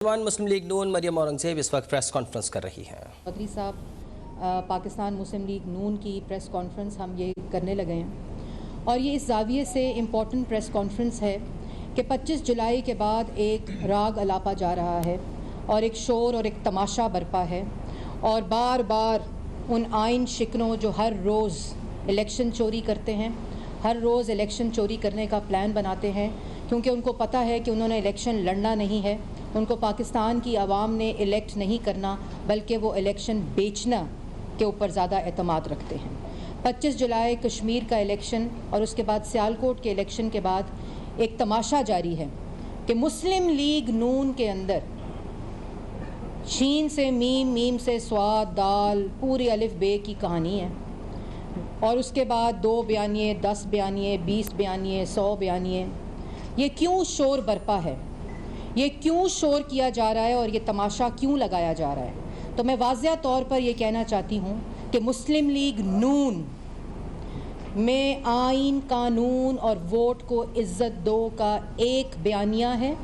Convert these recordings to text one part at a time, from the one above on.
मुस्लिम league नून मरियम औरंगजेब इस वक्त press conference कर रही हैं। चौधरी साहब पाकिस्तान मुस्लिम लीग नून की प्रेस कॉन्फ्रेंस हम ये करने लगे हैं और ये इस जाविये से इम्पोर्टेंट प्रेस कॉन्फ्रेंस है कि 25 जुलाई के बाद एक राग अलापा जा रहा है और एक शोर और एक तमाशा बरपा है और बार बार उन आइन शिकनों जो हर रोज़ इलेक्शन चोरी करते हैं, हर रोज़ इलेक्शन चोरी करने का प्लान बनाते हैं क्योंकि उनको पता है कि उन्होंने इलेक्शन लड़ना नहीं है, उनको पाकिस्तान की आवाम ने इलेक्ट नहीं करना बल्कि वो इलेक्शन बेचना के ऊपर ज़्यादा एतमाद रखते हैं। 25 जुलाई कश्मीर का इलेक्शन और उसके बाद सियालकोट के इलेक्शन के बाद एक तमाशा जारी है कि मुस्लिम लीग नून के अंदर शीन से मीम, मीम से स्वाद, दाल, पूरी अलिफ बे की कहानी है और उसके बाद 2 बयानिए, 10 बयानिए, 20 बयानिए, 100 बयानिए। ये क्यों शोर बरपा है, ये क्यों शोर किया जा रहा है और ये तमाशा क्यों लगाया जा रहा है? तो मैं वाज़िया तौर पर ये कहना चाहती हूँ कि मुस्लिम लीग नून में आइन, कानून और वोट को इज़्ज़त दो का एक बयानिया है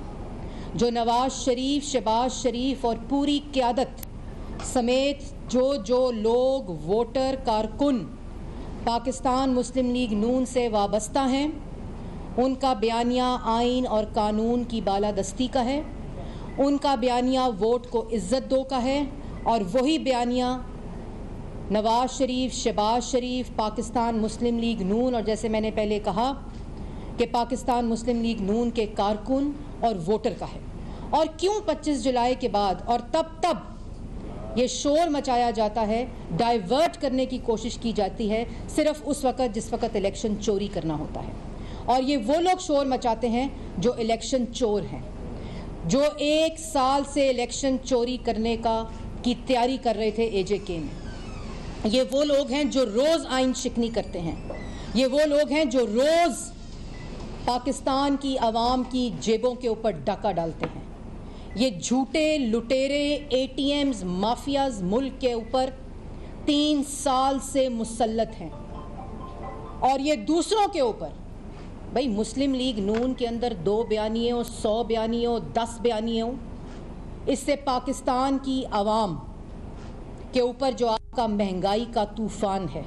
जो नवाज़ शरीफ, शहबाज शरीफ और पूरी क़यादत समेत जो लोग वोटर कारकुन पाकिस्तान मुस्लिम लीग नून से वाबस्ता हैं उनका बयानिया आइन और कानून की बालादस्ती का है, उनका बयानिया वोट को इज़्ज़त दो का है और वही बयानिया नवाज़ शरीफ, शहबाज शरीफ, पाकिस्तान मुस्लिम लीग नून और जैसे मैंने पहले कहा कि पाकिस्तान मुस्लिम लीग नून के कारकुन और वोटर का है। और क्यों 25 जुलाई के बाद और तब ये शोर मचाया जाता है, डाइवर्ट करने की कोशिश की जाती है सिर्फ उस वक़्त जिस वक़्त इलेक्शन चोरी करना होता है। और ये वो लोग शोर मचाते हैं जो इलेक्शन चोर हैं, जो 1 साल से इलेक्शन चोरी करने की तैयारी कर रहे थे AJK में। ये वो लोग हैं जो रोज़ आइन शिकनी करते हैं, ये वो लोग हैं जो रोज़ पाकिस्तान की आवाम की जेबों के ऊपर डाका डालते हैं। ये झूठे लुटेरे ATMs, माफियाज मुल्क के ऊपर 3 साल से मुसल्लत हैं और ये दूसरों के ऊपर, भाई मुस्लिम लीग नून के अंदर 2 बयानिए हो, 100 बयानिए हो, 10 बयानिए हो, इससे पाकिस्तान की आवाम के ऊपर जो आपका महंगाई का तूफ़ान है,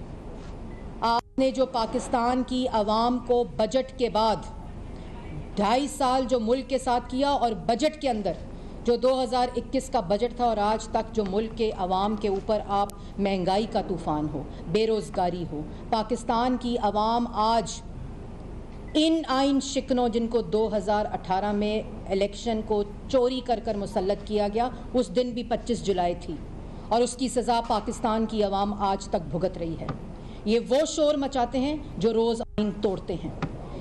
आपने जो पाकिस्तान की आवाम को बजट के बाद 2.5 साल जो मुल्क के साथ किया और बजट के अंदर जो 2021 का बजट था और आज तक जो मुल्क के आवाम के ऊपर आप महंगाई का तूफ़ान हो, बेरोज़गारी हो, पाकिस्तान की आवाम आज इन आइन शिकनों जिनको 2018 में इलेक्शन को चोरी कर मुसल्लत किया गया, उस दिन भी 25 जुलाई थी और उसकी सज़ा पाकिस्तान की आवाम आज तक भुगत रही है। ये वो शोर मचाते हैं जो रोज़ आइन तोड़ते हैं,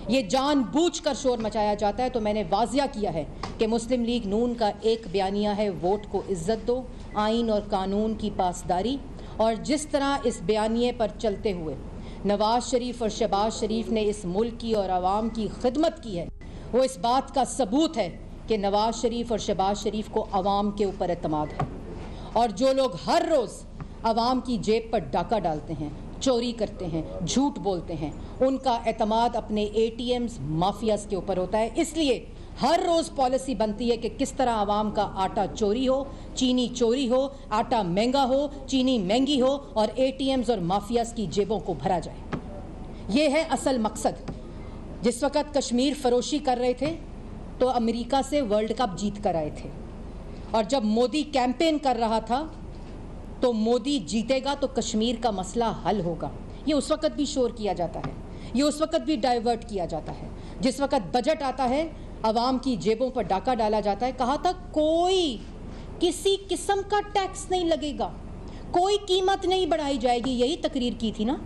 ये जानबूझकर शोर मचाया जाता है। तो मैंने वाज़िया किया है कि मुस्लिम लीग नून का एक बयानिया है वोट को इज़्ज़त दो, आइन और कानून की पासदारी। और जिस तरह इस बयानिए पर चलते हुए नवाज़ शरीफ और शहबाज शरीफ ने इस मुल्क की और आवाम की खिदमत की है, वो इस बात का सबूत है कि नवाज़ शरीफ और शहबाज शरीफ को आवाम के ऊपर एतमाद है। और जो लोग हर रोज़ आवाम की जेब पर डाका डालते हैं, चोरी करते हैं, झूठ बोलते हैं, उनका एतमाद अपने ATMs, माफियाज के ऊपर होता है। इसलिए हर रोज़ पॉलिसी बनती है कि किस तरह आवाम का आटा चोरी हो, चीनी चोरी हो, आटा महंगा हो, चीनी महंगी हो और ATMs और माफियाज की जेबों को भरा जाए। ये है असल मकसद। जिस वक़्त कश्मीर फरोशी कर रहे थे तो अमेरिका से वर्ल्ड कप जीत कर आए थे और जब मोदी कैंपेन कर रहा था तो मोदी जीतेगा तो कश्मीर का मसला हल होगा। ये उस वक़्त भी शोर किया जाता है, ये उस वक़्त भी डाइवर्ट किया जाता है। जिस वक़्त बजट आता है आवाम की जेबों पर डाका डाला जाता है। कहा था कोई किसी किस्म का टैक्स नहीं लगेगा, कोई कीमत नहीं बढ़ाई जाएगी, यही तकरीर की थी ना।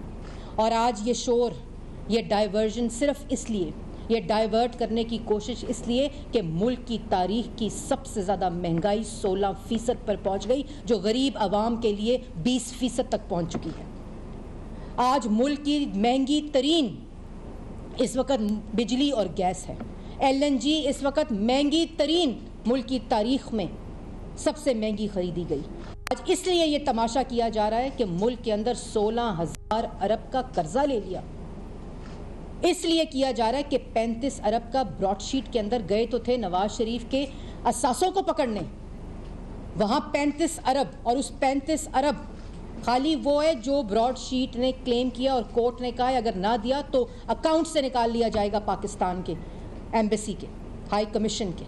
और आज ये शोर, ये डाइवर्जन सिर्फ इसलिए, ये डाइवर्ट करने की कोशिश इसलिए कि मुल्क की तारीख की सबसे ज़्यादा महंगाई 16% पर पहुंच गई, जो गरीब आवाम के लिए 20% तक पहुंच चुकी है। आज मुल्क की महंगी तरीन इस वक्त बिजली और गैस है। LNG इस वक्त महंगी तरीन मुल्क की तारीख में सबसे महंगी खरीदी गई। आज इसलिए ये तमाशा किया जा रहा है कि मुल्क के अंदर 16,000 अरब का कर्जा ले लिया। इसलिए किया जा रहा है कि 35 अरब का ब्रॉडशीट के अंदर गए तो थे नवाज शरीफ के असासों को पकड़ने, वहाँ 35 अरब, और उस 35 अरब खाली वो है जो ब्रॉडशीट ने क्लेम किया और कोर्ट ने कहा है अगर ना दिया तो अकाउंट से निकाल लिया जाएगा पाकिस्तान के एम्बेसी के, हाई कमीशन के।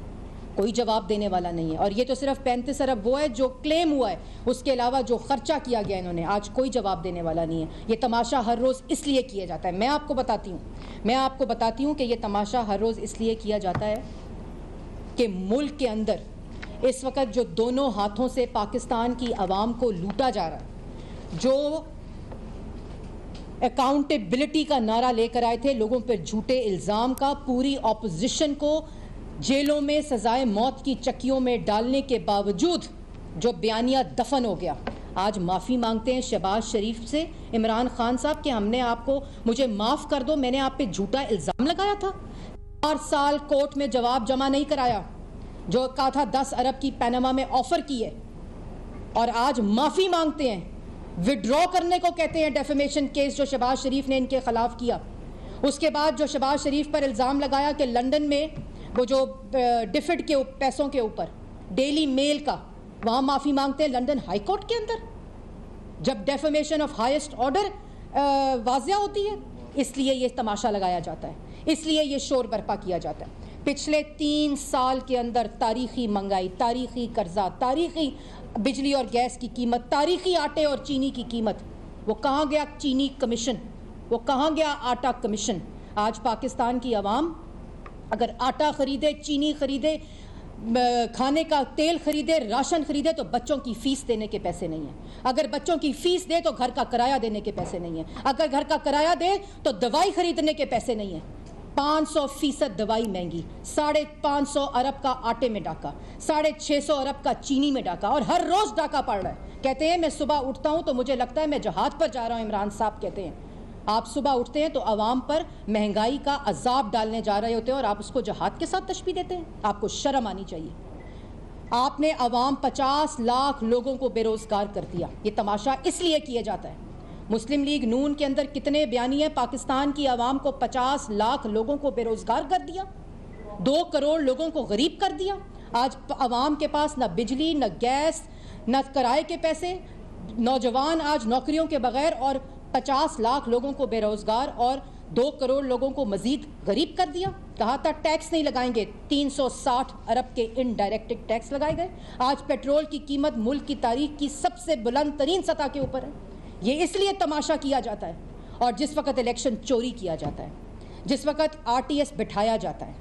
कोई जवाब देने वाला नहीं है। और ये तो सिर्फ 35 अरब वो है जो क्लेम हुआ है, उसके अलावा जो खर्चा किया गया इन्होंने, आज कोई जवाब देने वाला नहीं है। ये तमाशा हर रोज़ इसलिए किया जाता है, मैं आपको बताती हूँ कि ये तमाशा हर रोज़ इसलिए किया जाता है कि मुल्क के अंदर इस वक्त जो दोनों हाथों से पाकिस्तान की आवाम को लूटा जा रहा है, जो अकाउंटेबिलिटी का नारा लेकर आए थे, लोगों पर झूठे इल्ज़ाम का, पूरी ऑपोजिशन को जेलों में सजाए मौत की चक्कियों में डालने के बावजूद जो बयानिया दफन हो गया, आज माफ़ी मांगते हैं शहबाज शरीफ से, इमरान खान साहब कि हमने आपको, मुझे माफ़ कर दो, मैंने आप पे झूठा इल्ज़ाम लगाया था। 4 साल कोर्ट में जवाब जमा नहीं कराया, जो कहा था 10 अरब की पैनामा में ऑफ़र की है, और आज माफ़ी मांगते हैं, विड्रॉ करने को कहते हैं डेफेमेशन केस जो शहबाज शरीफ ने इनके ख़िलाफ़ किया। उसके बाद जो शहबाज शरीफ पर इल्ज़ाम लगाया कि लंदन में वो जो डिफिड के पैसों के ऊपर डेली मेल का, वहाँ माफ़ी मांगते हैं लंदन हाई कोर्ट के अंदर, जब डेफेमेशन ऑफ हाईएस्ट ऑर्डर वाज़िया होती है। इसलिए ये तमाशा लगाया जाता है, इसलिए ये शोर बर्पा किया जाता है। पिछले 3 साल के अंदर तारीख़ी महंगाई, तारीख़ी कर्जा, तारीख़ी बिजली और गैस की कीमत, तारीख़ी आटे और चीनी की कीमत, वो कहाँ गया चीनी कमीशन, वो कहाँ गया आटा कमीशन। आज पाकिस्तान की आवाम अगर आटा ख़रीदे, चीनी ख़रीदे, खाने का तेल ख़रीदे, राशन ख़रीदे, तो बच्चों की फ़ीस देने के पैसे नहीं हैं। अगर बच्चों की फ़ीस दे तो घर का किराया देने के पैसे नहीं हैं। अगर घर का किराया दे तो दवाई ख़रीदने के पैसे नहीं हैं। 500% दवाई महंगी, 550 अरब का आटे में डाका, 650 अरब का चीनी में डाका, और हर रोज़ डाका पड़ रहा है। कहते हैं मैं सुबह उठता हूँ तो मुझे लगता है मैं जहाज़ पर जा रहा हूँ। इमरान साहब कहते हैं आप सुबह उठते हैं तो आवाम पर महंगाई का अजाब डालने जा रहे होते हैं और आप उसको जहाद के साथ तशबीह देते हैं। आपको शर्म आनी चाहिए। आपने आवाम 50 लाख लोगों को बेरोज़गार कर दिया। ये तमाशा इसलिए किया जाता है। मुस्लिम लीग नून के अंदर कितने बयानिए, पाकिस्तान की आवाम को 50 लाख लोगों को बेरोज़गार कर दिया, 2 करोड़ लोगों को गरीब कर दिया। आज आवाम के पास न बिजली, न गैस, न किराए के पैसे, नौजवान आज नौकरियों के बगैर, और 50 लाख लोगों को बेरोज़गार और 2 करोड़ लोगों को मज़ीद गरीब कर दिया। कहा था टैक्स नहीं लगाएंगे, 360 अरब के इनडायरेक्ट टैक्स लगाए गए। आज पेट्रोल की कीमत मुल्क की तारीख की सबसे बुलंद तरीन सतह के ऊपर है। ये इसलिए तमाशा किया जाता है। और जिस वक्त इलेक्शन चोरी किया जाता है, जिस वक्त RTS बिठाया जाता है,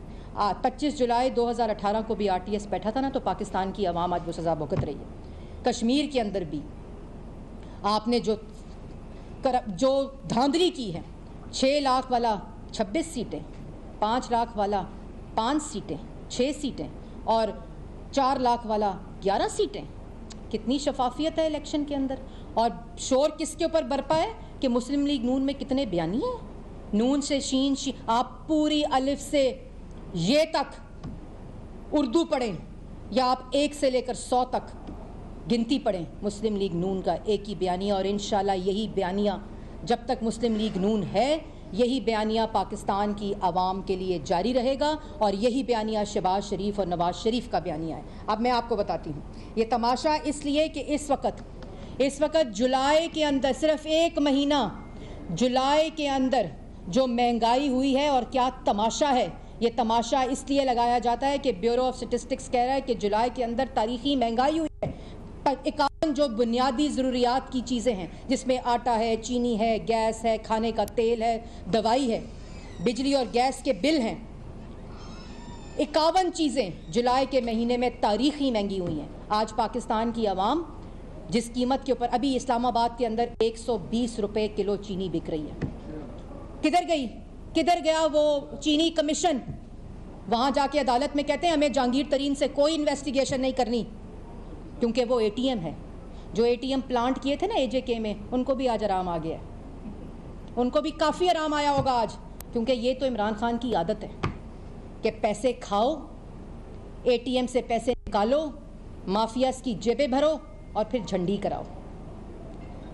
25 जुलाई 2018 को भी RTS बैठा था ना, तो पाकिस्तान की आवाम आज वो सज़ा भुगत रही है। कश्मीर के अंदर भी आपने जो धांधली की है, 6 लाख वाला 26 सीटें, 5 लाख वाला 5 सीटें, 6 सीटें, और 4 लाख वाला 11 सीटें। कितनी शफाफियत है इलेक्शन के अंदर। और शोर किसके ऊपर बरपा है कि मुस्लिम लीग नून में कितने बयानी हैं। नून से शीन आप पूरी अलिफ से ये तक उर्दू पढ़ें, या आप 1 से लेकर 100 तक गिनती पढ़ें, मुस्लिम लीग नून का एक ही बयानिया। और इंशाल्लाह यही बयानिया जब तक मुस्लिम लीग नून है, यही बयानिया पाकिस्तान की आवाम के लिए जारी रहेगा। और यही बयानिया शहबाज शरीफ और नवाज शरीफ का बयानिया है। अब मैं आपको बताती हूँ ये तमाशा इसलिए कि इस वक्त जुलाई के अंदर, सिर्फ 1 महीना जुलाई के अंदर जो महंगाई हुई है, और क्या तमाशा है। ये तमाशा इसलिए लगाया जाता है कि ब्यूरो ऑफ स्टेटिस्टिक्स कह रहा है कि जुलाई के अंदर तारीखी महंगाई हुई है। 51 जो बुनियादी ज़रूरियात की चीज़ें हैं, जिसमें आटा है, चीनी है, गैस है, खाने का तेल है, दवाई है, बिजली और गैस के बिल हैं, 51 चीज़ें जुलाई के महीने में तारीखी महंगी हुई हैं। आज पाकिस्तान की आवाम जिस कीमत के ऊपर, अभी इस्लामाबाद के अंदर 120 रुपये किलो चीनी बिक रही है। किधर गया वो चीनी कमीशन। वहाँ जाके अदालत में कहते हैं हमें जहांगीर तरीन से कोई इन्वेस्टिगेशन नहीं करनी, क्योंकि वो ATM है। जो ATM प्लांट किए थे ना AJK में, उनको भी आज आराम आ गया है। उनको भी काफ़ी आराम आया होगा आज, क्योंकि ये तो इमरान खान की आदत है कि पैसे खाओ, ATM से पैसे निकालो, माफियाज की जेबें भरो और फिर झंडी कराओ।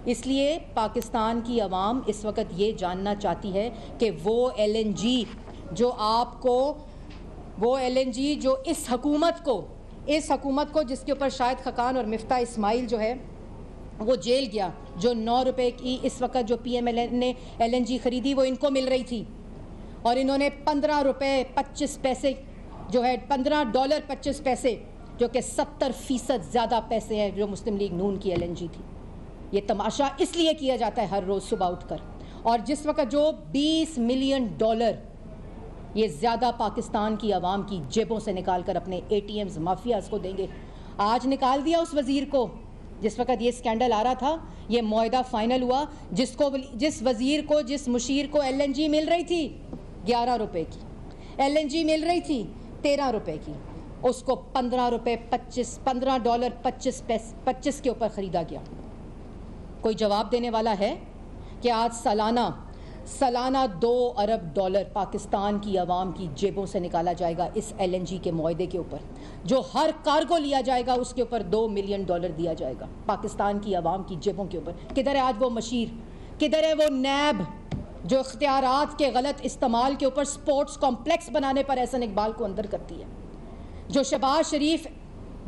इसलिए पाकिस्तान की आवाम इस वक्त ये जानना चाहती है कि वो LNG जो इस हुकूमत को इस हुकूमत को, जिसके ऊपर शाहिद खकान और मिफ्ता इस्माइल जो है वो जेल गया, जो 9 रुपए की इस वक्त जो PML ने LNG ख़रीदी वो इनको मिल रही थी, और इन्होंने 15 रुपये 25 पैसे जो है $15.25 जो कि 70% ज़्यादा पैसे हैं जो मुस्लिम लीग नून की LNG थी। ये तमाशा इसलिए किया जाता है हर रोज़ सुबह उठकर, और जिस वक्त जो $20 मिलियन ये ज़्यादा पाकिस्तान की आवाम की जेबों से निकाल कर अपने ATMs माफियाज को देंगे। आज निकाल दिया उस वज़ीर को, जिस वक्त ये स्कैंडल आ रहा था, ये मुआहदा फाइनल हुआ, जिस वज़ीर को, जिस मुशीर को LNG मिल रही थी 11 रुपए की, LNG मिल रही थी 13 रुपए की, उसको $15.25 के ऊपर ख़रीदा गया। कोई जवाब देने वाला है कि आज सालाना $2 अरब पाकिस्तान की आवाम की जेबों से निकाला जाएगा इस LNG के मुआहदे के ऊपर, जो हर कार्गो लिया जाएगा उसके ऊपर $2 मिलियन दिया जाएगा पाकिस्तान की आवाम की जेबों के ऊपर। किधर है आज वो मशीर, किधर है वो नैब जो इख्तियारात के गलत इस्तेमाल के ऊपर स्पोर्ट्स कॉम्प्लेक्स बनाने पर एहसन इकबाल को अंदर करती है, जो शहबाज शरीफ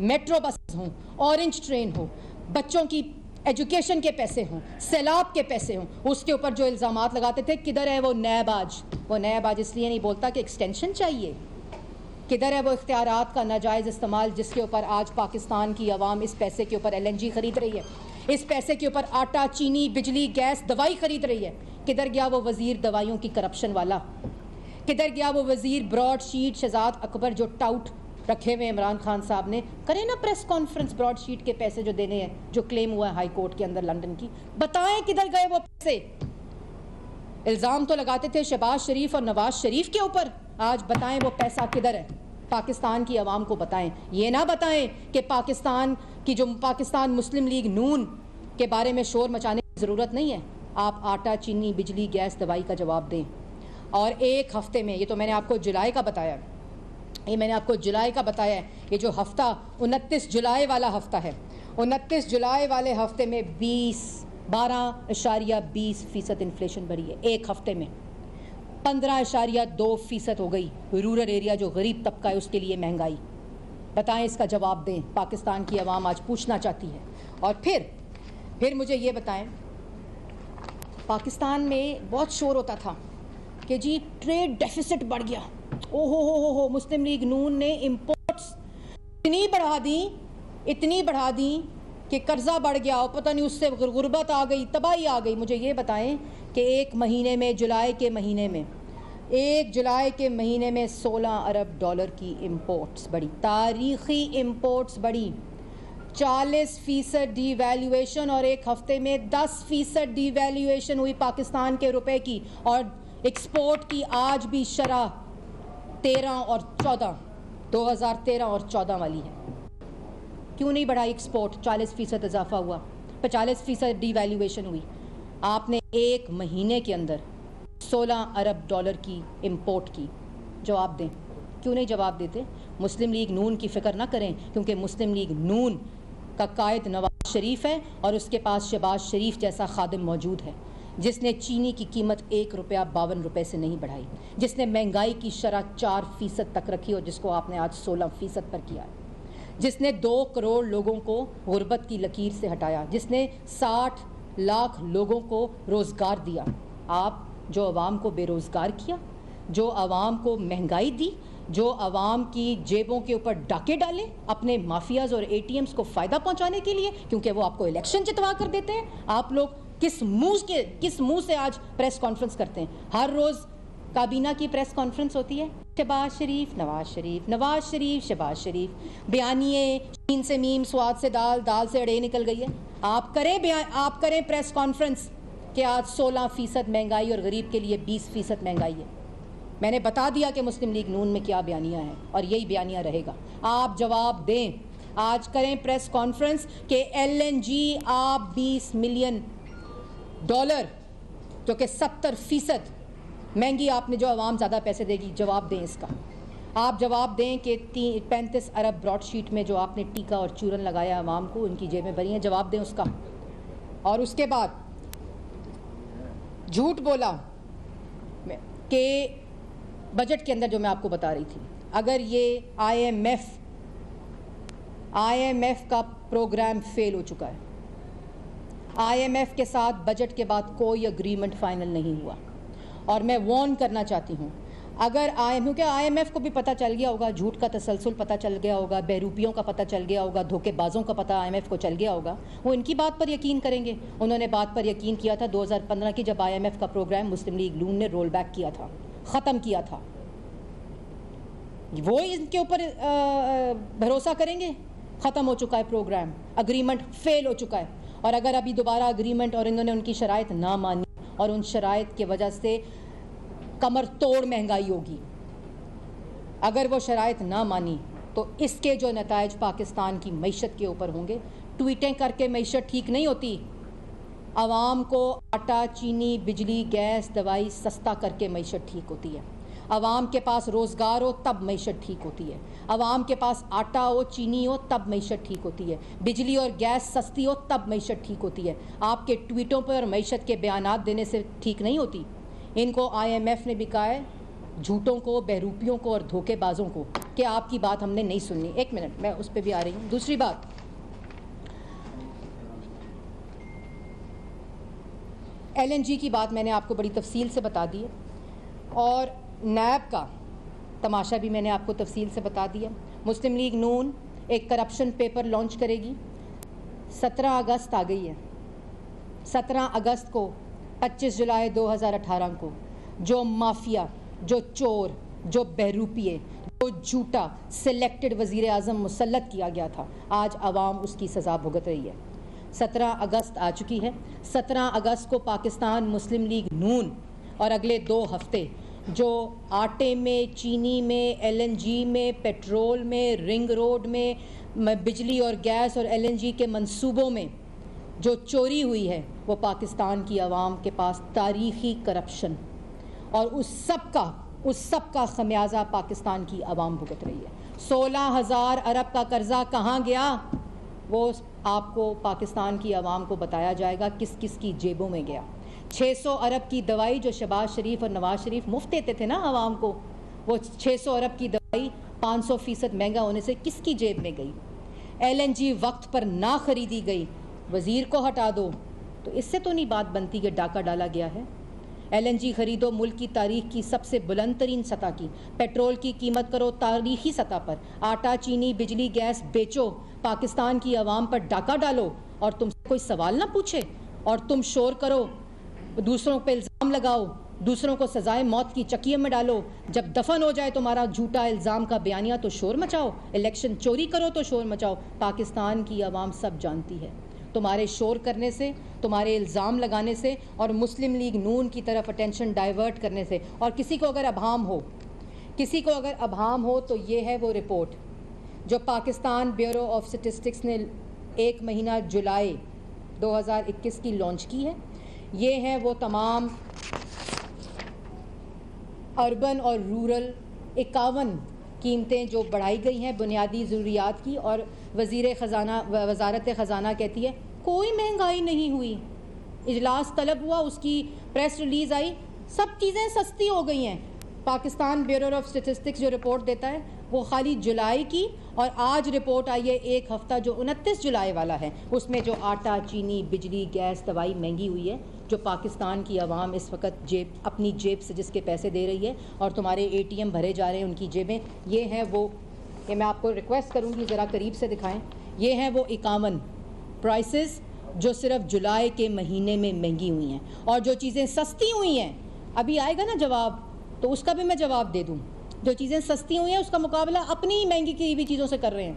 मेट्रो बसेस हों, ऑरेंज ट्रेन हो, बच्चों की एजुकेशन के पैसे हों, सैलाब के पैसे हों, उसके ऊपर जो इल्ज़ामात लगाते थे। किधर है वो नैब आज? वो नैब आज इसलिए नहीं बोलता कि एक्सटेंशन चाहिए। किधर है वो इख्तियारात का नाजायज़ इस्तेमाल जिसके ऊपर आज पाकिस्तान की आवाम इस पैसे के ऊपर LNG ख़रीद रही है, इस पैसे के ऊपर आटा, चीनी, बिजली, गैस, दवाई ख़रीद रही है? किधर गया वो वज़ीर दवाइयों की करप्शन वाला? किधर गया वो वज़ीर ब्रॉडशीट शहजाद अकबर जो टाउट रखे हुए इमरान खान साहब ने? करें ना प्रेस कॉन्फ्रेंस, ब्रॉडशीट के पैसे जो देने हैं, जो क्लेम हुआ है हाई कोर्ट के अंदर लंदन की, बताएं किधर गए वो पैसे। इल्ज़ाम तो लगाते थे शहबाज शरीफ और नवाज शरीफ के ऊपर, आज बताएं वो पैसा किधर है, पाकिस्तान की आवाम को बताएं। ये ना बताएं कि पाकिस्तान मुस्लिम लीग नून के बारे में शोर मचाने की ज़रूरत नहीं है। आप आटा, चीनी, बिजली, गैस, दवाई का जवाब दें। और एक हफ्ते में, ये तो मैंने आपको जुलाई का बताया, ये जो हफ्ता 29 जुलाई वाला हफ्ता है, 29 जुलाई वाले हफ्ते में 12.20% इन्फ्लेशन बढ़ी है। एक हफ्ते में 15.2% हो गई रूरल एरिया जो गरीब तबका है उसके लिए महंगाई। बताएं, इसका जवाब दें, पाकिस्तान की आवाम आज पूछना चाहती है। और फिर मुझे ये बताएं, पाकिस्तान में बहुत शोर होता था कि जी ट्रेड डेफिसिट बढ़ गया, ओहो मुस्लिम लीग नून ने इंपोर्ट्स इतनी बढ़ा दी कि कर्जा बढ़ गया, और पता नहीं उससे गुर्बत आ गई, तबाही आ गई। मुझे ये बताएं कि एक महीने में, जुलाई के महीने में 16 अरब डॉलर की इंपोर्ट्स बढ़ी, तारीखी इंपोर्ट्स बढ़ी। 40% डिवैल्यूएशन और एक हफ्ते में 10% डिवैल्यूएशन हुई पाकिस्तान के रुपए की, और एक्सपोर्ट की आज भी शरह 2013 और 14 वाली है। क्यों नहीं बढ़ा एक्सपोर्ट? 40% इजाफा हुआ, 40% डिवैल्यूएशन हुई। आपने एक महीने के अंदर 16 अरब डॉलर की इंपोर्ट की। जवाब दें, क्यों नहीं जवाब देते? मुस्लिम लीग नून की फ़िक्र ना करें, क्योंकि मुस्लिम लीग नून का कायद नवाज शरीफ है और उसके पास शहबाज शरीफ जैसा खादिम मौजूद है, जिसने चीनी की कीमत ₹1.52 से नहीं बढ़ाई, जिसने महंगाई की शरह 4% तक रखी और जिसको आपने आज 16% पर किया है, जिसने 2 करोड़ लोगों को गुर्बत की लकीर से हटाया, जिसने 60 लाख लोगों को रोज़गार दिया। आप जो आवाम को बेरोज़गार किया, जो आवाम को महंगाई दी, जो आवाम की जेबों के ऊपर डाके डाले अपने माफियाज और ATMs को फ़ायदा पहुंचाने के लिए, क्योंकि वो आपको इलेक्शन जितवा कर देते हैं। आप लोग किस मुंह से आज प्रेस कॉन्फ्रेंस करते हैं? हर रोज़ काबीना की प्रेस कॉन्फ्रेंस होती है, शहबाज शरीफ, नवाज शरीफ, नवाज शरीफ, शहबाज शरीफ, बयानिए शीन से मीम, स्वाद से दाल, दाल से अड़े निकल गई है। आप करें प्रेस कॉन्फ्रेंस कि आज 16% महंगाई और गरीब के लिए 20% महंगाई है। मैंने बता दिया कि मुस्लिम लीग नून में क्या बयानियाँ हैं और यही बयानियाँ रहेगा। आप जवाब दें, आज करें प्रेस कॉन्फ्रेंस कि LNG आप $20 मिलियन जो कि 70% महंगी आपने जो आवाम ज़्यादा पैसे देगी, जवाब दें इसका। आप जवाब दें कि 35 अरब ब्रॉडशीट में जो आपने टीका और चूरन लगाया आवाम को, उनकी जेबें भरी हैं, जवाब दें उसका। और उसके बाद झूठ बोला कि बजट के अंदर जो मैं आपको बता रही थी, अगर ये IMF IMF का प्रोग्राम फेल हो चुका है। IMF के साथ बजट के बाद कोई अग्रीमेंट फाइनल नहीं हुआ और मैं वार्न करना चाहती हूँ, अगर क्योंकि IMF को भी पता चल गया होगा, झूठ का तसलसल पता चल गया होगा, बहरूपियों का पता चल गया होगा, धोखेबाजों का पता IMF को चल गया होगा, वो इनकी बात पर यकीन करेंगे। उन्होंने बात पर यकीन किया था 2015 की, जब IMF का प्रोग्राम मुस्लिम लीग नून ने रोल बैक किया था, ख़त्म किया था। वो इनके ऊपर भरोसा करेंगे? ख़त्म हो चुका है प्रोग्राम, अग्रीमेंट फेल हो चुका है। और अगर अभी दोबारा अग्रीमेंट और इन्होंने उनकी शराइत ना मानी और उन शराइत की वजह से कमर तोड़ महंगाई होगी, अगर वो शराइत ना मानी तो इसके जो नताइज पाकिस्तान की मईशत के ऊपर होंगे। ट्वीटें करके मईशत ठीक नहीं होती। आवाम को आटा, चीनी, बिजली, गैस, दवाई सस्ता करके मईशत ठीक होती है। आवाम के पास रोज़गार हो तब मईशत ठीक होती है। आवाम के पास आटा हो, चीनी हो तब मईशत ठीक होती है। बिजली और गैस सस्ती हो तब मईशत ठीक होती है। आपके ट्वीटों पर मईशत के बयानात देने से ठीक नहीं होती। इनको IMF ने भी कहा है, झूठों को, बहरूपियों को और धोखेबाजों को, कि आपकी बात हमने नहीं सुननी। एक मिनट, मैं उस पर भी आ रही हूँ। दूसरी बात, LNG की बात मैंने आपको बड़ी तफसील से बता दी है और नैब का तमाशा भी मैंने आपको तफसील से बता दिया। मुस्लिम लीग नून एक करप्शन पेपर लॉन्च करेगी। 17 अगस्त आ गई है। 17 अगस्त को 25 जुलाई 2018 को जो माफिया, जो चोर, जो बहरूपिये, जो झूठा सिलेक्टेड वज़ीर आज़म मुसल्लत किया गया था, आज आवाम उसकी सज़ा भुगत रही है। 17 अगस्त आ चुकी है। 17 अगस्त को पाकिस्तान मुस्लिम लीग नून और अगले 2 हफ्ते जो आटे में, चीनी में, LNG में, पेट्रोल में, रिंग रोड में, बिजली और गैस और LNG के मंसूबों में जो चोरी हुई है, वो पाकिस्तान की आवाम के पास तारीख़ी करप्शन, और उस सब का खमियाजा पाकिस्तान की आवाम भुगत रही है। 16,000 अरब का कर्जा कहाँ गया, वो आपको पाकिस्तान की आवाम को बताया जाएगा किस किस की जेबों में गया। 600 अरब की दवाई जो शहबाज शरीफ और नवाज शरीफ मुफ्त देते थे ना आवाम को, वो 600 अरब की दवाई 500% महंगा होने से किसकी जेब में गई? LNG वक्त पर ना खरीदी गई, वज़ीर को हटा दो, तो इससे तो नहीं बात बनती कि डाका डाला गया है। LNG खरीदो मुल्क की तारीख की सबसे बुलंद तरीन सतह की, पेट्रोल की कीमत करो तारीखी सतह पर, आटा, चीनी, बिजली, गैस बेचो, पाकिस्तान की आवाम पर डाका डालो और तुमसे कोई सवाल ना पूछे, और तुम शोर करो, दूसरों पे इल्ज़ाम लगाओ, दूसरों को सजाए मौत की चक्कियों में डालो। जब दफन हो जाए तुम्हारा झूठा इल्ज़ाम का बयानिया तो शोर मचाओ, इलेक्शन चोरी करो तो शोर मचाओ। पाकिस्तान की आवाम सब जानती है, तुम्हारे शोर करने से, तुम्हारे इल्ज़ाम लगाने से और मुस्लिम लीग नून की तरफ अटेंशन डाइवर्ट करने से। और किसी को अगर अभाम हो तो ये है वो रिपोर्ट जो पाकिस्तान ब्यूरो ऑफ स्टैटिस्टिक्स ने 1 महीना जुलाई 2021 की लॉन्च की है। ये है वो तमाम अर्बन और रूरल 51 कीमतें जो बढ़ाई गई हैं बुनियादी ज़रूरियात की, और वज़ारत ख़ज़ाना कहती है कोई महंगाई नहीं हुई। इजलास तलब हुआ, उसकी प्रेस रिलीज़ आई, सब चीज़ें सस्ती हो गई हैं। पाकिस्तान ब्यूरो ऑफ स्टैटिस्टिक्स जो रिपोर्ट देता है वो खाली जुलाई की, और आज रिपोर्ट आई है 1 हफ़्ता जो 29 जुलाई वाला है, उसमें जो आटा, चीनी, बिजली, गैस, दवाई महंगी हुई है, जो पाकिस्तान की आवाम इस वक्त अपनी जेब से जिसके पैसे दे रही है और तुम्हारे ATM भरे जा रहे हैं उनकी जेबें। ये हैं वो, ये मैं आपको रिक्वेस्ट करूँगी ज़रा करीब से दिखाएँ। ये हैं वो 51 प्राइसेस जो सिर्फ जुलाई के महीने में महंगी हुई हैं, और जो चीज़ें सस्ती हुई हैं, अभी आएगा ना जवाब तो उसका भी मैं जवाब दे दूँ। जो चीज़ें सस्ती हुई हैं उसका मुकाबला अपनी ही महंगी की हुई चीज़ों से कर रहे हैं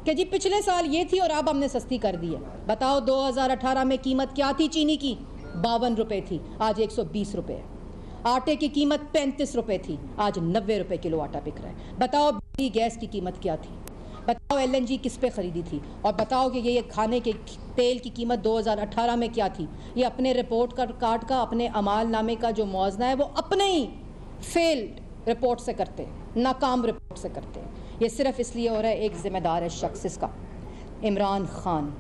कि जी पिछले साल ये थी और अब हमने सस्ती कर दी है। बताओ 2018 में कीमत क्या थी चीनी की? 52 रुपये थी, आज 120 रुपये है। आटे की कीमत 35 रुपये थी, आज 90 रुपये किलो आटा बिक रहा है। बताओ बिजली गैस की कीमत क्या थी? बताओ LNG किस पे ख़रीदी थी? और बताओ कि ये खाने के तेल की कीमत 2018 में क्या थी? ये अपने रिपोर्ट कार्ड का, अपने अमाल नामे का जो मुआवजा है वो अपने ही फेल्ड रिपोर्ट से करते हैं, नाकाम रिपोर्ट से करते हैं। ये सिर्फ इसलिए हो रहा है, एक ज़िम्मेदार है शख्स इसका, इमरान खान।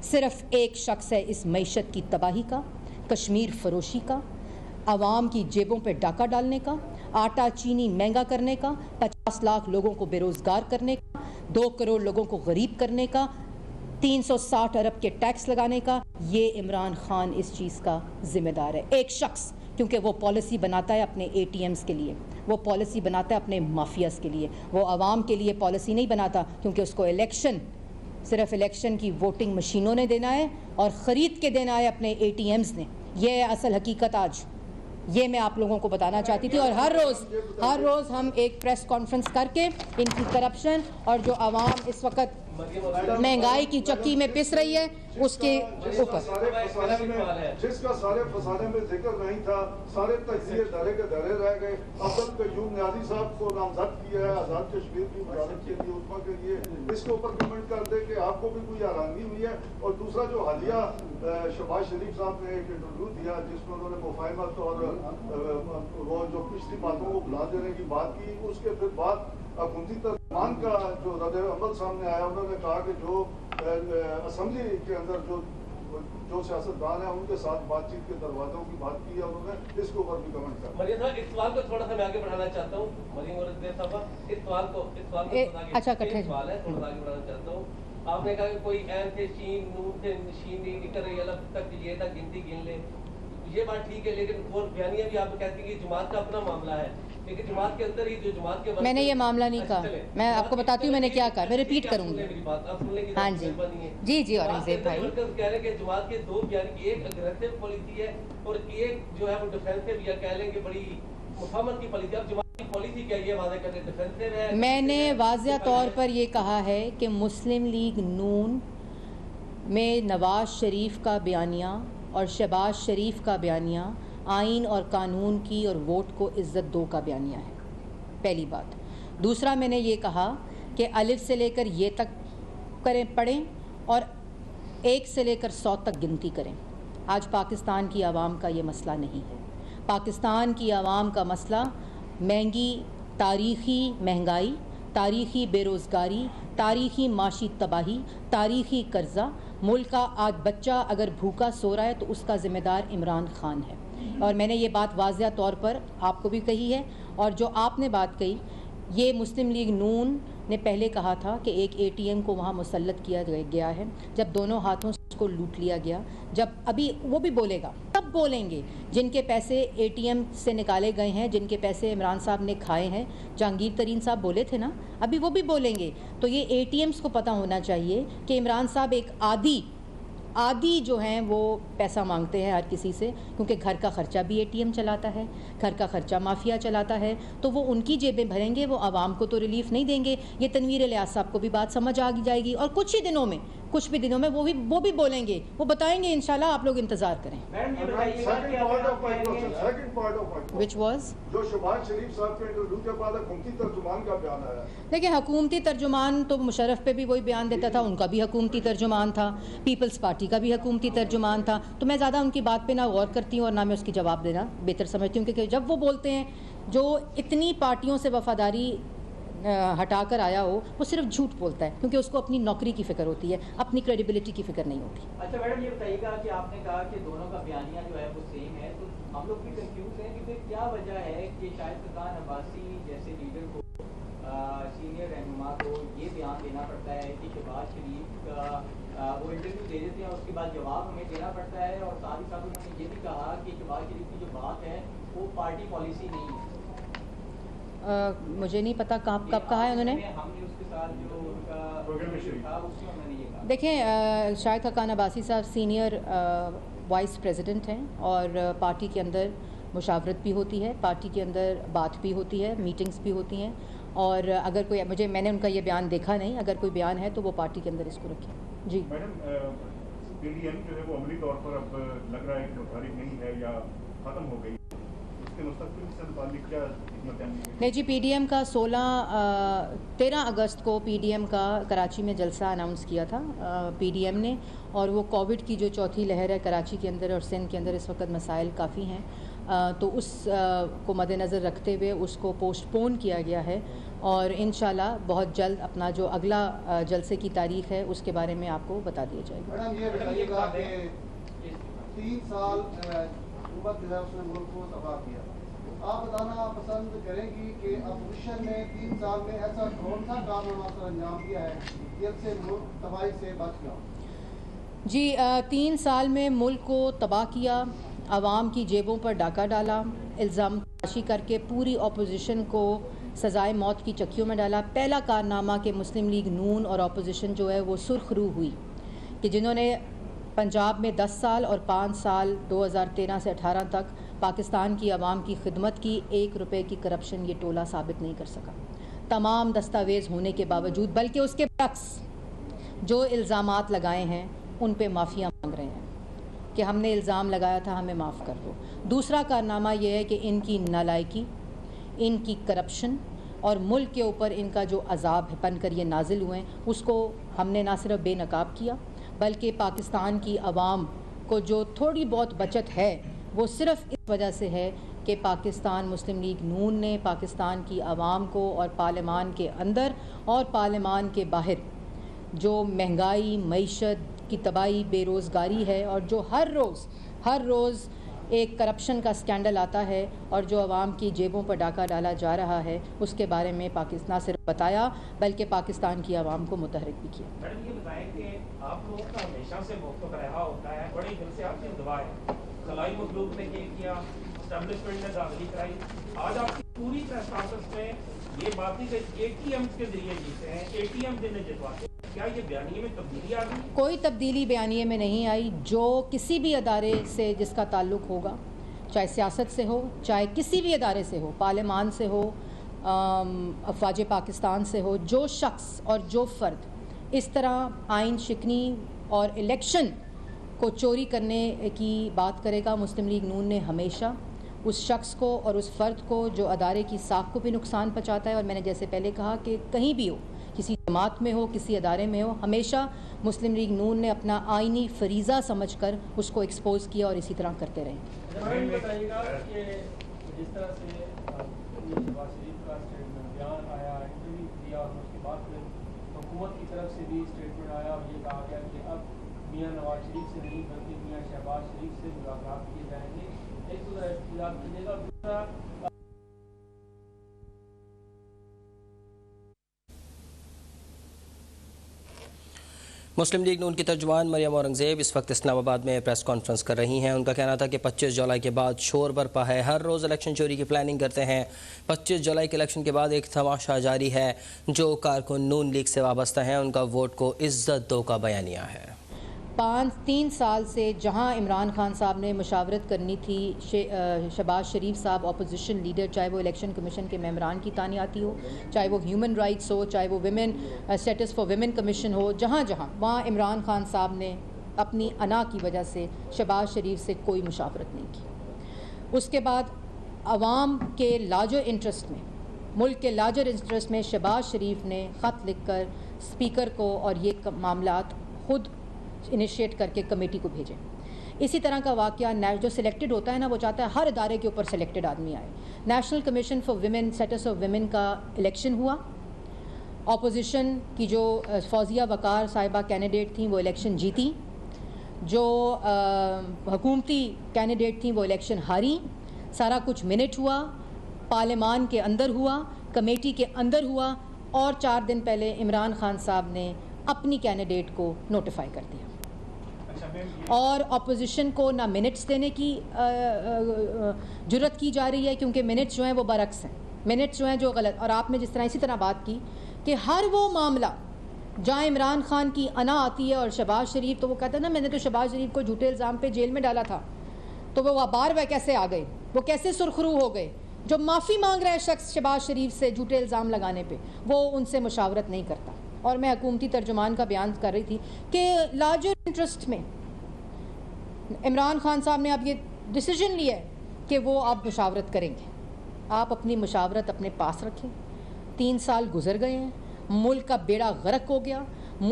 सिर्फ एक शख्स है इस मईशत की तबाही का, कश्मीर फरोशी का, आवाम की जेबों पे डाका डालने का, आटा चीनी महंगा करने का, 50 लाख लोगों को बेरोज़गार करने का, 2 करोड़ लोगों को गरीब करने का, 360 अरब के टैक्स लगाने का, ये इमरान खान इस चीज़ का जिम्मेदार है। एक शख्स, क्योंकि वो पॉलिसी बनाता है अपने ATMs के लिए, वो पॉलिसी बनाता है अपने माफियाज़ के लिए, वो आवाम के लिए पॉलिसी नहीं बनाता, क्योंकि उसको इलेक्शन, सिर्फ इलेक्शन की वोटिंग मशीनों ने देना है और ख़रीद के देना है अपने ATMs ने। ये है असल हकीकत। आज ये मैं आप लोगों को बताना चाहती थी। और हर रोज़ हम एक प्रेस कॉन्फ्रेंस करके इनकी करप्शन और जो आवाम इस वक्त महंगाई की चक्की में पिस रही है उसके ऊपर, जिसका सारे फसाने में जिक्र नहीं था, सारे तजिए धरे के धरे रह गए। अब्दुल कयूम न्याजी साहब को नामजद किया है आज़ाद कश्मीर की वजारत के लिए, उस्मा के लिए। इसके ऊपर कमेंट कर दे कि आपको भी कोई हैरानगी हुई है। और दूसरा जो हालिया शहबाज शरीफ साहब ने एक इंटरव्यू दिया जिसमें उन्होंने मुफाहमत और वो जो पिछली बातों को भुला देने की बात की, उसके फिर बाद हुकूमती तर्जुमान का जो रद्द अमल सामने आया, उन्होंने कहा कि जो असम्बली के अंदर जो सियासतदान है उनके साथ बातचीत के दरवाजों की बात की है उन्होंने। इसके ऊपर भी कमेंट कर। मरियम साहब, इस सवाल को थोड़ा सा मैं आगे बढ़ाना चाहता हूँ। मरियम और साहब, इस सवाल को अच्छा कट्ठे सवाल है, थोड़ा आगे बढ़ाना चाहता हूँ। आपने कहा कि कोई ऐन थे, शीन, नून थे, शीन नहीं निकल रही, अलग तक ये तक गिनती गिन ले, ये बात ठीक है। लेकिन और बयानियां भी आप कहती हैं कि जमात का अपना मामला है, लेकिन जमात के अंदर ही जो जमात के मैंने ये मामला नहीं कहा। मैं आपको बताती हूँ मैंने क्या कहा, मैं रिपीट करूंगी। हाँ जी जी औरंगजेब भाई कह रहे हैं जमात के दो बयान, एक अग्रेसिव पॉलिसी है और एक जो है वो डिफेंसिव, या कह लें कि बड़ी मुफाहमत की पॉलिसी। अब जमात की पॉलिसी क्या ये वादा करते डिफेंसिव है? मैंने वाज़िया तौर पर ये कहा है कि मुस्लिम लीग नून में नवाज शरीफ का बयानिया और शहबाज शरीफ का बयानिया आइन और कानून की और वोट को इज़्ज़त दो का बयानिया है, पहली बात। दूसरा, मैंने ये कहा कि अलिफ से लेकर ये तक पढ़ें और 1 से लेकर 100 तक गिनती करें। आज पाकिस्तान की आवाम का ये मसला नहीं है। पाकिस्तान की आवाम का मसला तारीख़ी महंगाई, तारीख़ी बेरोज़गारी, तारीख़ी माशी तबाही, तारीख़ी कर्ज़ा। मुल्क का आज बच्चा अगर भूखा सो रहा है तो उसका ज़िम्मेदार इमरान खान है। और मैंने ये बात वाज़िया तौर पर आपको भी कही है। और जो आपने बात कही, ये मुस्लिम लीग नून ने पहले कहा था कि एक ATM को वहाँ मुसल्लत किया गया है। जब दोनों हाथों से उसको लूट लिया गया, जब अभी वो भी बोलेगा, तब बोलेंगे जिनके पैसे ATM से निकाले गए हैं, जिनके पैसे इमरान साहब ने खाए हैं। जहांगीर तरीन साहब बोले थे ना, अभी वो भी बोलेंगे। तो ये ATMs को पता होना चाहिए कि इमरान साहब एक आदि जो हैं वो पैसा मांगते हैं हर किसी से, क्योंकि घर का ख़र्चा भी ATM चलाता है, घर का ख़र्चा माफिया चलाता है। तो वो उनकी जेबें भरेंगे, वो आवाम को तो रिलीफ नहीं देंगे। ये तनवीर इलियास साहब को भी बात समझ आ जाएगी और कुछ भी दिनों में वो भी बोलेंगे, वो बताएंगे इंशाल्लाह। आप लोग इंतज़ार करें। विच वॉज जो शहबाज शरीफ साहब के इंटरव्यू के बाद हुकूमती तर्जुमान का बयान आया। देखिए, हुकूमती तर्जुमान तो मुशर्रफ पे भी वही बयान देता था, उनका भी हुकूमती तर्जुमान था, पीपल्स पार्टी का भी हुकूमती तर्जुमान था। तो मैं ज़्यादा उनकी बात पे ना गौर करती हूँ और ना मैं उसकी जवाब देना बेहतर समझती हूँ, क्योंकि जब वो बोलते हैं जो इतनी पार्टियों से वफादारी हटा कर आया हो, वो सिर्फ झूठ बोलता है, क्योंकि उसको अपनी नौकरी की फ़िक्र होती है, अपनी क्रेडिबिलिटी की फ़िक्र नहीं होती। अच्छा मैडम, ये बताइएगा कि आपने कहा कि दोनों का बयानिया जो है वो सेम है, तो हम लोग भी कंफ्यूज हैं कि फिर क्या वजह है कि शाहिद खान अब्बासी जैसे लीडर को, सीनियर रहनुमा को ये बयान देना पड़ता है कि शहबाज शरीफ का वो इंटरव्यू दे देते हैं, उसके बाद जवाब हमें देना पड़ता है। और साथ ही साथ उन्होंने ये भी कहा कि शहबाज शरीफ की जो बात है वो पार्टी पॉलिसी नहीं है। मुझे नहीं पता कब कहा है उन्होंने। हमने उसके साथ जो उनका था उसमें उन्होंने ये कहा। देखें, शाहिद खान अब्बासी साहब सीनियर वाइस प्रेसिडेंट हैं और पार्टी के अंदर मुशावरत भी होती है, पार्टी के अंदर बात भी होती है, मीटिंग्स भी होती हैं। और अगर मैंने उनका ये बयान देखा नहीं, अगर कोई बयान है तो वो पार्टी के अंदर इसको रखें। जी मैडम, PDM जो है वो अमली तौर पर अब लग रहा है कि मुखालिफ नहीं है या ख़त्म हो गई, उसके मुस्तक़बिल से मुताल्लिक़ क्या हिकमत अमली है? नहीं जी, PDM का 13 अगस्त को PDM का कराची में जलसा अनाउंस किया था PDM ने। और वो कोविड की जो चौथी लहर है कराची के अंदर और सिंध के अंदर, इस वक्त मसाइल काफ़ी हैं, तो उस को मद्देनज़र रखते हुए उसको पोस्टपोन किया गया है। और इंशाल्लाह बहुत जल्द अपना जो अगला जलसे की तारीख़ है उसके बारे में आपको बता दिया जाएगा। मैडम, ये बताइएगा कि 3 साल हुकूमत जो है उसने मुल्क को तबाह किया, आप बताना पसंद करेंगी कि अपोजिशन ने 3 साल में ऐसा कौन सा कारनामा अंजाम दिया है जिससे मुल्क तबाही से बच गया? जी 3 साल में मुल्क को तबाह किया, आवाम की जेबों पर डाका डाला, इल्ज़ाम तराशी करके पूरी अपोजिशन को सज़ाए मौत की चक्कियों में डाला। पहला कारनामा कि मुस्लिम लीग नून और अपोजिशन जो है वो सुर्खरू हुई कि जिन्होंने पंजाब में 10 साल और 5 साल 2013 से 18 तक पाकिस्तान की आवाम की खिदमत की, 1 रुपये की करप्शन ये टोला साबित नहीं कर सका। तमाम दस्तावेज़ होने के बावजूद, बल्कि उसके बरक्स जो इल्ज़ामात लगाए हैं उन पे माफ़िया मांग रहे हैं कि हमने इल्ज़ाम लगाया था, हमें माफ़ कर दो। दूसरा कारनामा यह है कि इनकी नालायकी, इनकी करप्शन और मुल्क के ऊपर इनका जो अजाब है बनकर ये नाजिल हुए हैं, उसको हमने ना सिर्फ बेनकाब किया बल्कि पाकिस्तान की आवाम को जो थोड़ी बहुत बचत है वो सिर्फ़ इस वजह से है कि पाकिस्तान मुस्लिम लीग नून ने पाकिस्तान की आवाम को और पार्लियामान के अंदर और पार्लियामान के बाहर जो महंगाई, मईशत की तबाही, बेरोज़गारी है और जो हर रोज़ एक करप्शन का स्कैंडल आता है और जो आवाम की जेबों पर डाका डाला जा रहा है, उसके बारे में पाकिस्तान ना सिर्फ बताया बल्कि पाकिस्तान की आवाम को मुतहरिक भी किया। मैडम ये बताएं कि आप लोगों का हमेशा से मौक़िफ़ रहा होता है, बड़े दिल से आपकी दुआ है, खलाई मखलूक ने किया, एस्टेब्लिशमेंट ने दाखिली कराई, आज आपकी पूरी प्रेस कॉन्फ्रेंस में ये बात थी कि ATM के जरिए जीते हैं, ATM जिन्हें जितवाते हैं, क्या ये बयानिए में तब्दीली आ गई? कोई तब्दीली बयानिए में नहीं आई। जो किसी भी अदारे से जिसका ताल्लुक़ होगा, चाहे सियासत से हो, चाहे किसी भी अदारे से हो, पार्लियामान से हो, अफवाज पाकिस्तान से हो, जो शख्स और जो फ़र्द इस तरह आइन शिकनी और इलेक्शन को चोरी करने की बात करेगा, मुस्लिम लीग नून ने हमेशा उस शख्स को और उस फ़र्द को जो अदारे की साख को भी नुकसान पहुँचाता है, और मैंने जैसे पहले कहा कि कहीं भी हो, किसी जमात में हो, किसी अदारे में हो, हमेशा मुस्लिम लीग नून ने अपना आइनी फरीज़ा समझकर उसको एक्सपोज़ किया और इसी तरह करते रहे। बताइएगा कि जिस तरह से ये शहबाज शरीफ का स्टेटमेंट बयान आया, इंटरव्यू दिया और उसके बाद फिर हुकूमत की तरफ से भी स्टेटमेंट आया और ये कहा गया कि अब मियाँ नवाज शरीफ से नहीं बल्कि मियाँ शहबाज शरीफ से मुलाकात किए जाएंगे। एक तो इख्तिलाफ कीजिएगा, दूसरा मुस्लिम लीग नून की तर्जुमान मरियम औरंगज़ेब इस वक्त इस्लामाबाद में प्रेस कॉन्फ्रेंस कर रही हैं। उनका कहना था कि 25 जुलाई के बाद शोर बरपा है, हर रोज़ इलेक्शन चोरी की प्लानिंग करते हैं। 25 जुलाई के इलेक्शन के बाद एक तमाशा जारी है, जो कारकुन नून लीग से वाबस्ता हैं उनका वोट को इज्जत दो का बयानिया है। 3 साल से जहां इमरान खान साहब ने मुशावरत करनी थी, शहबाज शरीफ साहब अपोजिशन लीडर, चाहे वो इलेक्शन कमीशन के मेंबरान की तानियाती हो, चाहे वो ह्यूमन राइट्स हो, चाहे वो women status for women commission हो, जहां वहाँ इमरान खान साहब ने अपनी अना की वजह से शहबाज शरीफ से कोई मुशावरत नहीं की। उसके बाद अवाम के लार्जर इंटरेस्ट में, मुल्क के लार्जर इंटरेस्ट में शहबाज शरीफ ने ख़त लिख कर स्पीकर को और ये मामलात खुद इनिशिएट करके कमेटी को भेजें। इसी तरह का वाक़या जो सिलेक्टेड होता है ना, वो चाहता है हर इदारे के ऊपर सिलेक्टेड आदमी आए। National commission for women status of women का इलेक्शन हुआ, अपोजिशन की जो फौजिया वकार साहिबा कैंडिडेट थी वो इलेक्शन जीती, जो हुकूमती कैंडिडेट थी वो इलेक्शन हारी। सारा कुछ मिनट हुआ, पार्लियामान के अंदर हुआ, कमेटी के अंदर हुआ, और 4 दिन पहले इमरान खान साहब ने अपनी कैंडिडेट को नोटिफाई कर दिया। और अपोजिशन को ना मिनट्स देने की जुर्रत की जा रही है, क्योंकि मिनट्स जो हैं वो बरक्स हैं, मिनट्स जो हैं जो गलत। और आपने जिस तरह इसी तरह बात की कि हर वो मामला जहाँ इमरान खान की अना आती है और शहबाज शरीफ, तो वो कहता है ना मैंने तो शहबाज शरीफ को झूठे इल्ज़ाम पे जेल में डाला था, तो वो बार वह कैसे आ गए, वो कैसे सुरखरू हो गए। जो माफ़ी मांग रहा है शख्स शहबाज शरीफ से झूठे इल्ज़ाम लगाने पे, वो उनसे मुशावरत नहीं करता। और मैं हुकूमती तर्जुमान का बयान कर रही थी कि लार्जर इंटरेस्ट में इमरान खान साहब ने अब ये डिसीजन लिया है कि वो अब मुशावरत करेंगे। आप अपनी मुशावरत अपने पास रखें। 3 साल गुजर गए हैं, मुल्क का बेड़ा गर्क हो गया,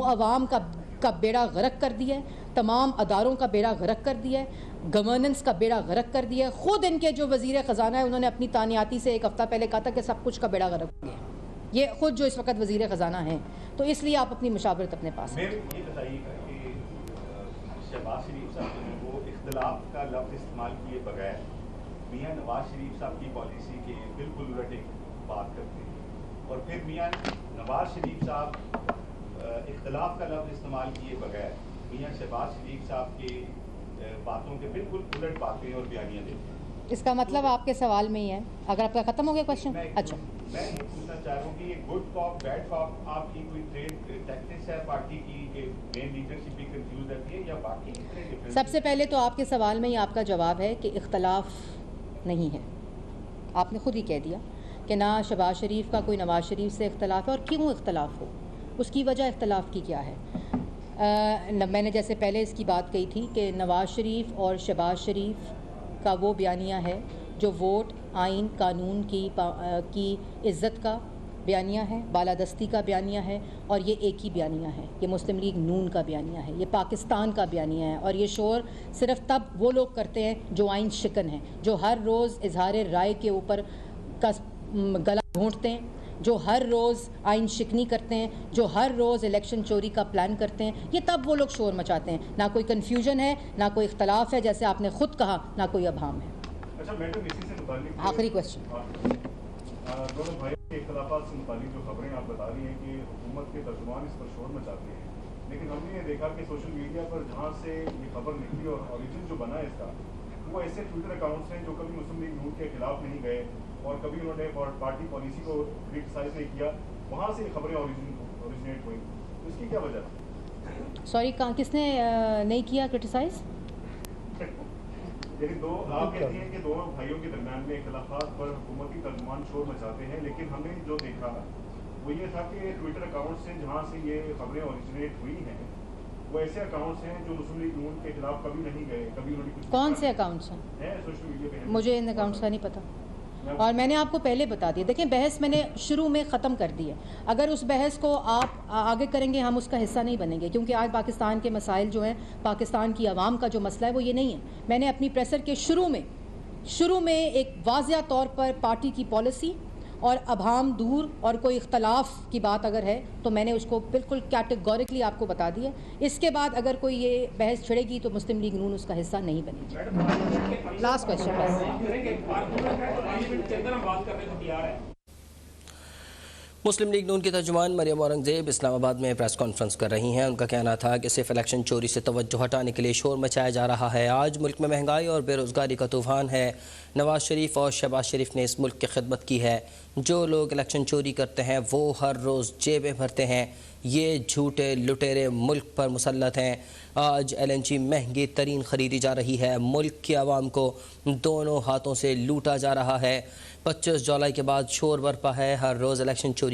अवाम का बेड़ा गर्क कर दिया है, तमाम अदारों का बेड़ा गर्क कर दिया है, गवर्नेंस का बेड़ा गर्क कर दिया है। ख़ुद इनके जो वज़ीर ख़जाना है उन्होंने अपनी तानियाती से 1 हफ़्ता पहले कहा था कि सब कुछ का बेड़ा गर्क हो गया। ये ख़ुद जो इस वक्त वज़ीर ख़जाना हैं, तो इसलिए आप अपनी मुशावरत अपने पास ये बताइएगा कि शहबाज शरीफ साहब ने वो इख्तिलाफ का लफ्ज़ इस्तेमाल किए बगैर मियाँ नवाज शरीफ साहब की पॉलिसी के बिल्कुल उलट एक बात करते हैं, और फिर मियाँ नवाज शरीफ साहब इख्तलाफ का लफ्ज़ इस्तेमाल किए बगैर मियाँ शहबाज शरीफ साहब के बातों के बिल्कुल उलट बातें और बयानियाँ देते हैं। इसका मतलब आपके सवाल में ही है। अगर आपका ख़त्म हो गया क्वेश्चन? अच्छा, मैं ये पूछना चाह रहा हूँ कि ये गुड कॉप बैड कॉप आपकी कोई ट्रेड टैक्टिक्स है पार्टी की कि मेन लीडरशिप भी कंफ्यूज रहती है या बाकी कितने डिफरेंस? सबसे पहले तो आपके सवाल में ही आपका जवाब है कि इख्तलाफ नहीं है। आपने खुद ही कह दिया कि ना शहबाज शरीफ का कोई नवाज शरीफ से इख्तलाफ है, और क्यों इख्तलाफ हो, उसकी वजह इख्तलाफ की क्या है। मैंने जैसे पहले इसकी बात कही थी कि नवाज शरीफ और शहबाज शरीफ का वो बयानिया है जो वोट, आइन, कानून की इज़्ज़त का बयानिया है, बालादस्ती का बयानिया है, और ये एक ही बयानिया है, ये मुस्लिम लीग नून का बयानिया है, ये पाकिस्तान का बयानिया है। और ये शोर सिर्फ तब वो लोग करते हैं जो आइन शिकन हैं, जो हर रोज़ इजहार राय के ऊपर गला घोंटते हैं, जो हर रोज़ आइन शिकनी करते हैं, जो हर रोज़ इलेक्शन चोरी का प्लान करते हैं। ये तब वो लोग शोर मचाते हैं। ना कोई कन्फ्यूजन है, ना कोई इख्तलाफ है, जैसे आपने खुद कहा, ना कोई अभाम है। अच्छा मैडम, इसी से मुताल्लिक आखिरी क्वेश्चन, दोनों भाइयों के इख्तलाफात से मुताल्लिक जो खबरें आप बता रही हैं कि हुकूमत के तर्जुमान इस पर शोर मचाते हैं, लेकिन हमने ये देखा कि सोशल मीडिया पर जहाँ से ये खबर निकली और ओरिजिन जो बना है इसका, वो ऐसे ट्विटर अकाउंट्स हैं जो कभी मुस्लिम लीग नून के खिलाफ नहीं गए और कभी उन्होंने पार्टी पॉलिसी को क्रिटिसाइज नहीं किया, वहाँ से खबरें ओरिजिनेट हुई। तो इसकी क्या वजह? सॉरी, कहाँ किसने नहीं किया क्रिटिसाइज? यानी दो आप कहती हैं कि दोनों भाइयों के दरमियान में इख्तलाफात पर हुकूमती तर्जुमान शोर मचाते हैं, लेकिन हमने जो देखा वो ये था कि ट्विटर अकाउंट से जहाँ से ये खबरें ओरिजिनेट हुई हैं वो ऐसे अकाउंट्स हैं जो मुस्लिम लीग नून के खिलाफ कभी नहीं गए, कभी उन्होंने कुछ। कौन से अकाउंट्स हैं? सोशल मीडिया पे मुझे इन अकाउंट्स का नहीं पता, और मैंने आपको पहले बता दिया। देखिए, बहस मैंने शुरू में ख़त्म कर दी है। अगर उस बहस को आप आगे करेंगे, हम उसका हिस्सा नहीं बनेंगे, क्योंकि आज पाकिस्तान के मसाइल जो हैं, पाकिस्तान की आवाम का जो मसला है वो ये नहीं है। मैंने अपनी प्रेसर के शुरू में एक वाज़िया तौर पर पार्टी की पॉलिसी और अभाम दूर और कोई इख्तलाफ की बात अगर है तो मैंने उसको बिल्कुल कैटेगोरिकली आपको बता दिया। इसके बाद अगर कोई ये बहस छिड़ेगी तो मुस्लिम लीग नून उसका हिस्सा नहीं बनेगी। लास्ट क्वेश्चन मुस्लिम लीग नून की तर्जुमान मरियम औरंगजेब इस्लामाबाद में प्रेस कॉन्फ्रेंस कर रही हैं। उनका कहना था कि सिर्फ इलेक्शन चोरी से तवज्जो हटाने के लिए शोर मचाया जा रहा है। आज मुल्क में महंगाई और बेरोज़गारी का तूफ़ान है। नवाज शरीफ और शहबाज शरीफ ने इस मुल्क की खिदमत की है। जो लोग इलेक्शन चोरी करते हैं वो हर रोज़ जेबें भरते हैं। ये झूठे लुटेरे मुल्क पर मुसल्लत हैं। आज LNG महंगी तरीन ख़रीदी जा रही है। मुल्क की आवाम को दोनों हाथों से लूटा जा रहा है। 25 जुलाई के बाद शोर बरपा है। हर रोज़ इलेक्शन चोरी